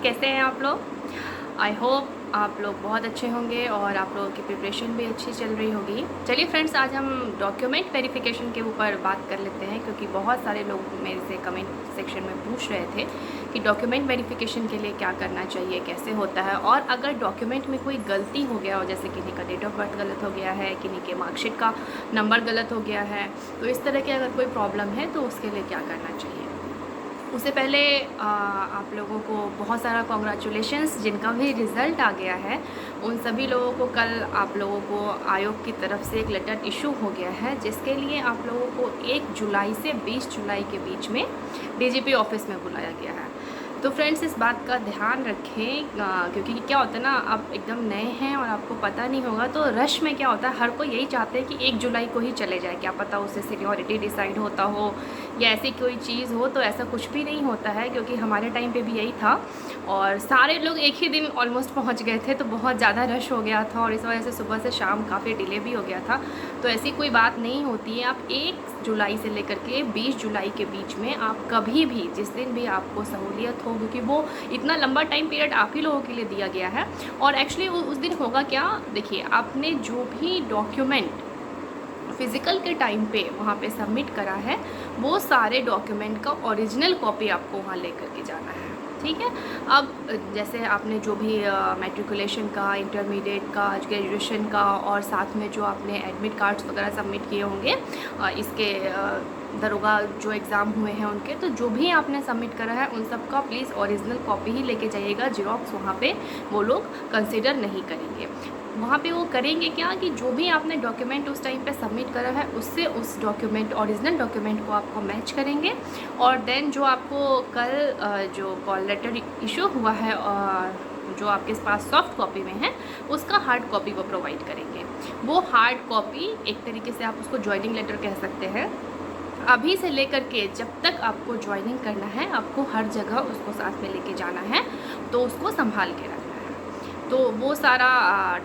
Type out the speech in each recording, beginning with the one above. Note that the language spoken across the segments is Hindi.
कैसे हैं आप लोग। आई होप आप लोग बहुत अच्छे होंगे और आप लोगों की प्रिपरेशन भी अच्छी चल रही होगी। चलिए फ्रेंड्स, आज हम डॉक्यूमेंट वेरिफिकेशन के ऊपर बात कर लेते हैं, क्योंकि बहुत सारे लोग मेरे से कमेंट सेक्शन में पूछ रहे थे कि डॉक्यूमेंट वेरिफिकेशन के लिए क्या करना चाहिए, कैसे होता है, और अगर डॉक्यूमेंट में कोई गलती हो गया हो, जैसे किन्हीं का डेट ऑफ बर्थ गलत हो गया है, किन्हीं के मार्कशीट का नंबर गलत हो गया है, तो इस तरह की अगर कोई प्रॉब्लम है तो उसके लिए क्या करना चाहिए। उससे पहले आप लोगों को बहुत सारा कॉन्ग्रेचुलेशंस, जिनका भी रिज़ल्ट आ गया है उन सभी लोगों को कल आप लोगों को आयोग की तरफ से एक लेटर इशू हो गया है, जिसके लिए आप लोगों को 1 जुलाई से 20 जुलाई के बीच में डीजीपी ऑफिस में बुलाया गया है। तो फ्रेंड्स, इस बात का ध्यान रखें, क्योंकि क्या होता है ना, आप एकदम नए हैं और आपको पता नहीं होगा, तो रश में क्या होता है, हर कोई यही चाहते हैं कि 1 जुलाई को ही चले जाए। क्या पता उससे सीनियरिटी डिसाइड होता हो या ऐसी कोई चीज़ हो, तो ऐसा कुछ भी नहीं होता है, क्योंकि हमारे टाइम पे भी यही था और सारे लोग एक ही दिन ऑलमोस्ट पहुंच गए थे, तो बहुत ज़्यादा रश हो गया था और इस वजह से सुबह से शाम काफ़ी डिले भी हो गया था। तो ऐसी कोई बात नहीं होती है। आप 1 जुलाई से लेकर के 20 जुलाई के बीच में आप कभी भी, जिस दिन भी आपको सहूलियत हो, क्योंकि वो इतना लंबा टाइम पीरियड आप ही लोगों के लिए दिया गया है। और एक्चुअली उस दिन होगा क्या, देखिए, आपने जो भी डॉक्यूमेंट फिज़िकल के टाइम पे वहाँ पे सबमिट करा है, वो सारे डॉक्यूमेंट का ओरिजिनल कॉपी आपको वहाँ लेकर के जाना है, ठीक है। अब जैसे आपने जो भी मैट्रिकुलेशन का, इंटरमीडिएट का, ग्रेजुएशन का और साथ में जो आपने एडमिट कार्ड्स वगैरह सबमिट किए होंगे, इसके दरोगा जो एग्ज़ाम हुए हैं उनके, तो जो भी आपने सबमिट करा है उन सब का प्लीज़ ओरिजिनल कॉपी ही लेके जाइएगा। जीरोक्स वहाँ पे वो लोग कंसिडर नहीं करेंगे। वहाँ पे वो करेंगे क्या कि जो भी आपने डॉक्यूमेंट उस टाइम पे सबमिट करा है, उससे उस डॉक्यूमेंट, ओरिजिनल डॉक्यूमेंट को आपको मैच करेंगे और देन जो आपको कल जो कॉल लेटर इशू हुआ है और जो आपके पास सॉफ्ट कॉपी में है, उसका हार्ड कॉपी वो प्रोवाइड करेंगे। वो हार्ड कॉपी एक तरीके से आप उसको ज्वाइनिंग लेटर कह सकते हैं। अभी से लेकर के जब तक आपको ज्वाइनिंग करना है, आपको हर जगह उसको साथ में लेके जाना है, तो उसको संभाल के रखना है। तो वो सारा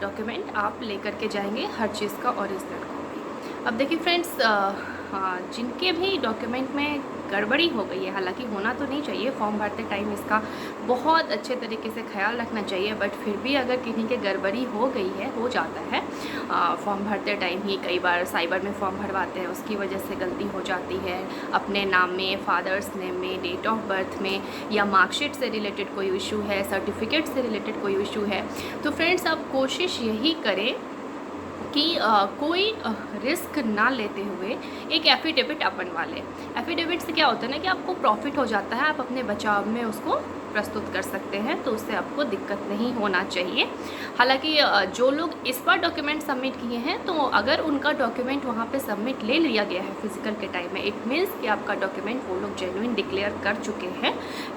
डॉक्यूमेंट आप लेकर के जाएंगे, हर चीज़ का ओरिजिनल कॉपी। अब देखिए फ्रेंड्स, जिनके भी डॉक्यूमेंट में गड़बड़ी हो गई है, हालांकि होना तो नहीं चाहिए, फॉर्म भरते टाइम इसका बहुत अच्छे तरीके से ख्याल रखना चाहिए, बट फिर भी अगर किन्हीं के गड़बड़ी हो गई है, हो जाता है, फॉर्म भरते टाइम ही कई बार साइबर में फॉर्म भरवाते हैं, उसकी वजह से गलती हो जाती है, अपने नाम में, फादर्स नेम में, डेट ऑफ बर्थ में, या मार्कशीट से रिलेटेड कोई इशू है, सर्टिफिकेट से रिलेटेड कोई इशू है। तो फ्रेंड्स, आप कोशिश यही करें कि कोई रिस्क ना लेते हुए एक एफिडेविट आप बनवा लें। एफिडेविट से क्या होता है ना कि आपको प्रॉफिट हो जाता है, आप अपने बचाव में उसको प्रस्तुत कर सकते हैं, तो उससे आपको दिक्कत नहीं होना चाहिए। हालांकि जो लोग इस बार डॉक्यूमेंट सबमिट किए हैं, तो अगर उनका डॉक्यूमेंट वहाँ पे सबमिट ले लिया गया है फिजिकल के टाइम में, इट मीन्स कि आपका डॉक्यूमेंट वो लोग जेन्युइन डिक्लेयर कर चुके हैं।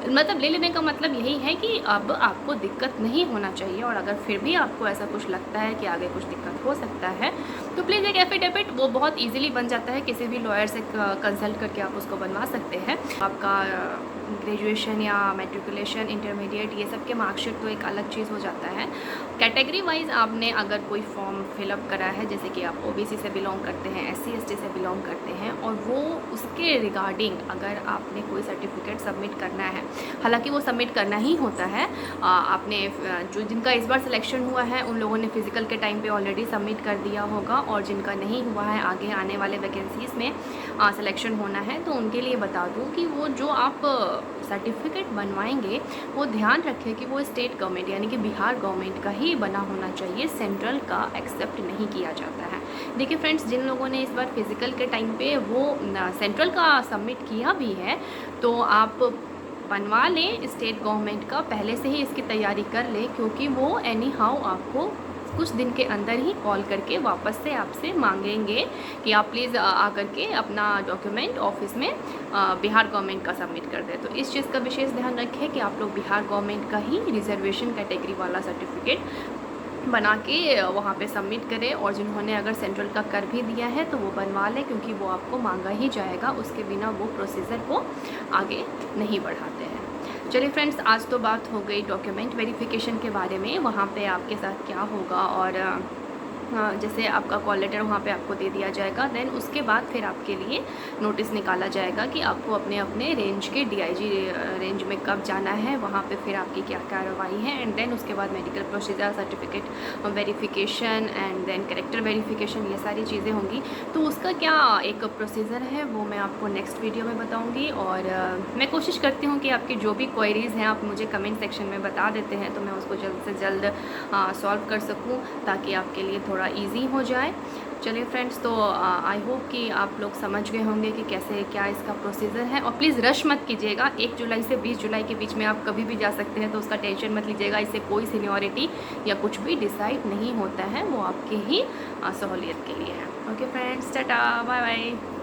मतलब ले लेने का मतलब यही है कि अब आपको दिक्कत नहीं होना चाहिए, और अगर फिर भी आपको ऐसा कुछ लगता है कि आगे कुछ दिक्कत हो सकता है, तो प्लीज़ एक एफिडेविट वो बहुत ईजिली बन जाता है, किसी भी लॉयर से कंसल्ट करके आप उसको बनवा सकते हैं। आपका ग्रेजुएशन या मैट्रिकुलेशन, इंटरमीडिएट, ये सब के मार्कशीट तो एक अलग चीज़ हो जाता है। कैटेगरी वाइज आपने अगर कोई फॉर्म फिलअप करा है, जैसे कि आप ओबीसी से बिलोंग करते हैं, एससी एसटी से बिलोंग करते हैं, और वो उसके रिगार्डिंग अगर आपने कोई सर्टिफिकेट सबमिट करना है, हालांकि वो सबमिट करना ही होता है, आपने जो जिनका इस बार सिलेक्शन हुआ है उन लोगों ने फिजिकल के टाइम पे ऑलरेडी सबमिट कर दिया होगा, और जिनका नहीं हुआ है, आगे आने वाले वैकेंसीज़ में सिलेक्शन होना है, तो उनके लिए बता दूँ कि वो जो आप सर्टिफिकेट बनवाएंगे, वो ध्यान रखें कि वो स्टेट गवर्नमेंट यानी कि बिहार गवर्नमेंट का ही बना होना चाहिए, सेंट्रल का एक्सेप्ट नहीं किया जाता है। देखिए फ्रेंड्स, जिन लोगों ने इस बार फिजिकल के टाइम पे वो सेंट्रल का सबमिट किया भी है, तो आप बनवा लें स्टेट गवर्नमेंट का, पहले से ही इसकी तैयारी कर लें, क्योंकि वो एनी हाउ आपको कुछ दिन के अंदर ही कॉल करके वापस से आपसे मांगेंगे कि आप प्लीज़ आकर के अपना डॉक्यूमेंट ऑफिस में बिहार गवर्नमेंट का सबमिट कर दें। तो इस चीज़ का विशेष ध्यान रखें कि आप लोग बिहार गवर्नमेंट का ही रिजर्वेशन कैटेगरी वाला सर्टिफिकेट बना के वहाँ पे सबमिट करें, और जिन्होंने अगर सेंट्रल का कर भी दिया है तो वो बनवा लें, क्योंकि वो आपको मांगा ही जाएगा, उसके बिना वो प्रोसीजर को आगे नहीं बढ़ाते हैं। चलिए फ्रेंड्स, आज तो बात हो गई डॉक्यूमेंट वेरिफिकेशन के बारे में, वहाँ पे आपके साथ क्या होगा और जैसे आपका कॉल लेटर वहाँ पे आपको दे दिया जाएगा। देन उसके बाद फिर आपके लिए नोटिस निकाला जाएगा कि आपको अपने अपने रेंज के डीआईजी रेंज में कब जाना है, वहाँ पे फिर आपकी क्या कार्रवाई है। एंड देन उसके बाद medical procedure, certificate verification and then character verification, ये सारी चीज़ें होंगी। तो उसका क्या एक प्रोसीजर है वो मैं आपको नेक्स्ट वीडियो में बताऊँगी। और मैं कोशिश करती हूँ कि आपकी जो भी क्वेरीज़ हैं आप मुझे कमेंट सेक्शन में बता देते हैं, तो मैं उसको जल्द से जल्द सॉल्व कर सकूँ, ताकि आपके लिए थोड़ा इजी हो जाए। चलिए फ्रेंड्स, तो आई होप कि आप लोग समझ गए होंगे कि कैसे क्या इसका प्रोसीजर है। और प्लीज़ रश मत कीजिएगा, 1 जुलाई से 20 जुलाई के बीच में आप कभी भी जा सकते हैं, तो उसका टेंशन मत लीजिएगा। इससे कोई सीनियरिटी या कुछ भी डिसाइड नहीं होता है, वो आपके ही सहूलियत के लिए है। Okay friends, tata, bye bye.